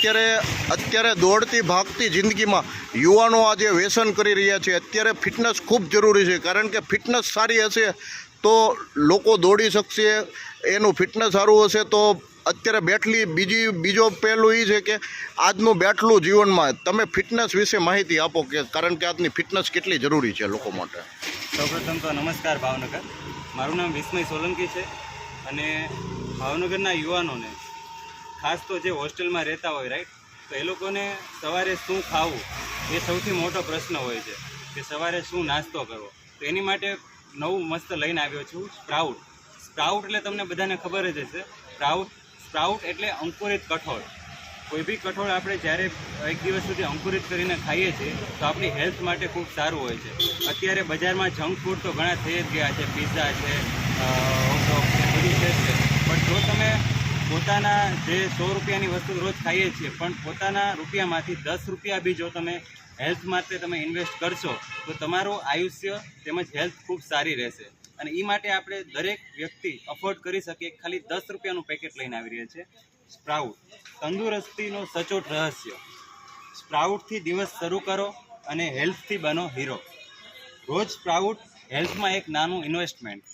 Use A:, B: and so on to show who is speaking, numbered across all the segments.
A: અત્યારે દોડતી ભાગતી જિંદગીમાં યુવાનો આજે વ્યસન કરી રહ્યા છે। અત્યારે ફિટનેસ ખૂબ જરૂરી છે, કારણ કે ફિટનેસ સારી હશે તો લોકો દોડી શકશે, એનું ફિટનેસ સારું હશે તો અત્યારે બીજો પહેલું એ છે કે આજનું બેઠલું જીવનમાં તમે ફિટનેસ વિશે માહિતી આપો, કે કારણ કે આજની ફિટનેસ કેટલી જરૂરી છે લોકો માટે।
B: સૌપ્રથમ તો નમસ્કાર ભાવનગર, મારું નામ વિસ્મય સોલંકી છે અને ભાવનગરના યુવાનોને ખાસ તો જે હોસ્ટેલમાં રહેતા હોય રાઈટ, તો એ લોકોને સવારે શું ખાવું એ સૌથી મોટો પ્રશ્ન હોય છે કે સવારે શું નાસ્તો કરવો। તો એની માટે નવું મસ્ત લઈને આવ્યો છું સ્પ્રાઉટ એટલે તમને બધાને ખબર જ હશે, સ્પ્રાઉટ એટલે અંકુરિત કઠોળ। કોઈ બી કઠોળ આપણે જ્યારે એક દિવસ સુધી અંકુરિત કરીને ખાઈએ છીએ તો આપણી હેલ્થ માટે ખૂબ સારું હોય છે। અત્યારે બજારમાં જંક ફૂડ તો ઘણા થઈ જ ગયા છે, પિઝા છે, હોટડોગ છે, બધું છે જ, પણ જો તમે પોતાના જે 100 રૂપિયાની વસ્તુ રોજ ખાઈએ છીએ પણ પોતાના રૂપિયામાંથી 10 રૂપિયા બી જો તમે હેલ્થ માટે તમે ઇન્વેસ્ટ કરશો તો તમારું આયુષ્ય તેમજ હેલ્થ ખૂબ સારી રહેશે। અને એ માટે આપણે દરેક વ્યક્તિ અફોર્ડ કરી શકીએ, ખાલી 10 રૂપિયાનું પેકેટ લઈને આવી રહ્યા છે સ્પ્રાઉટ, તંદુરસ્તીનો સચોટ રહસ્ય। સ્પ્રાઉટથી દિવસ શરૂ કરો અને હેલ્થથી બનો હીરો। રોજ સ્પ્રાઉટ હેલ્થમાં એક નાનું ઇન્વેસ્ટમેન્ટ।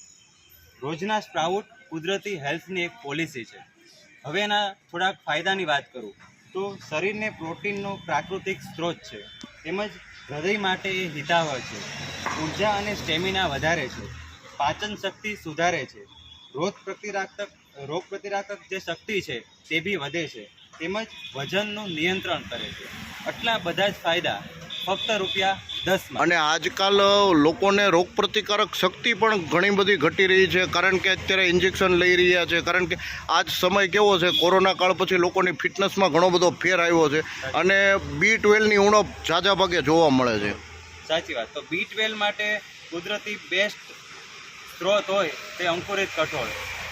B: રોજના સ્પ્રાઉટ કુદરતી હેલ્થની એક પોલિસી છે। હવે એના થોડાક ફાયદાની વાત કરું તો શરીરને પ્રોટીનનો પ્રાકૃતિક સ્ત્રોત છે, તેમજ હૃદય માટે એ હિતાવહ છે, ઉર્જા અને સ્ટેમિના વધારે છે, પાચન શક્તિ સુધારે છે, રોગ પ્રતિરાધક જે શક્તિ છે તે બી વધે છે, તેમજ વજનનું નિયંત્રણ કરે છે। આટલા બધા જ ફાયદા ફક્ત ₹10માં।
A: અને આજકાલ લોકોને રોગ પ્રતિકારક શક્તિ પણ ઘણી બધી ઘટી રહી છે, કારણ કે અત્યારે ઇન્જેક્શન લઈ રહ્યા છે, કારણ કે આજ સમય કેવો છે, કોરોના કાળ પછી લોકોની ફિટનેસમાં ઘણો બધો ફેર આવ્યો છે અને B12ની ઉણપ ઝાઝા ભાગે જોવા મળે છે।
B: સાચી વાત। તો B12 માટે કુદરતી બેસ્ટ સ્ત્રોત હોય તે અંકુરિત કઠોળ,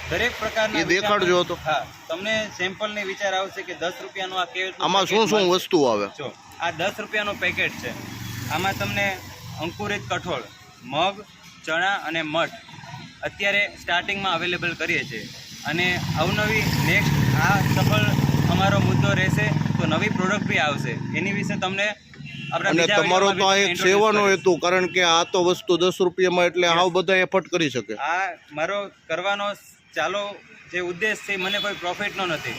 B: દરેક પ્રકારના
A: દેખાડજો તો।
B: હા, તમને સેમ્પલને વિચાર આવશે કે 10 રૂપિયાનું આ કેવું,
A: આમાં શું વસ્તુ આવે?
B: જો આ 10 રૂપિયાનું પેકેટ છે, આમાં તમને અંકુરિત કઠોળ, મગ, ચણા અને મઠ અત્યારે સ્ટાર્ટિંગમાં અવેલેબલ કરીએ છીએ અને અવનવી નેક્સ્ટ આ સફળ અમારો મુદ્દો રહેશે તો નવી પ્રોડક્ટ બી આવશે, એની વિશે તમને
A: અને તમારો તો આ એક સેવાનો હેતુ, કારણ કે આ તો વસ્તુ 10 રૂપિયામાં એટલે હાવ બધા એફર્ટ કરી શકે।
B: આ મારો કરવાનો ચાલો જે ઉદ્દેશ છે મને કોઈ પ્રોફિટનો નથી,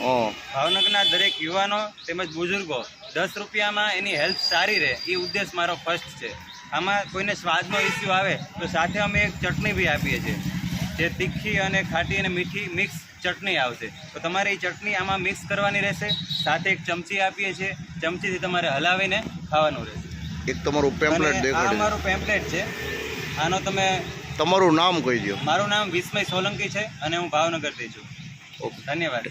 B: ભાવનગરના દરેક યુવાનો તેમજ બુઝુર્ગો 10 રૂપિયામાં એની હેલ્થ સારી રહે એ ઉદ્દેશ મારો ફર્સ્ટ છે। આમાં કોઈને સ્વાદનો ઇસ્યુ આવે તો સાથે અમે એક ચટણી બી આપીએ છીએ, જે તીખી અને ખાટી અને મીઠી મિક્સ ચટણી આવશે, તો તમારે એ ચટણી આમાં મિક્સ કરવાની રહેશે, સાથે એક ચમચી આપીએ છીએ, ચમચીથી તમારે હલાવીને ખાવાનું રહેશે।
A: એક તમારું પેમ્પલેટ દેખાડો।
B: આ મારું પેમ્પલેટ છે, આનો તમે
A: તમારું નામ કહી દો।
B: મારું નામ વિસ્મય સોલંકી છે અને હું ભાવનગરથી છું। ધન્યવાદ।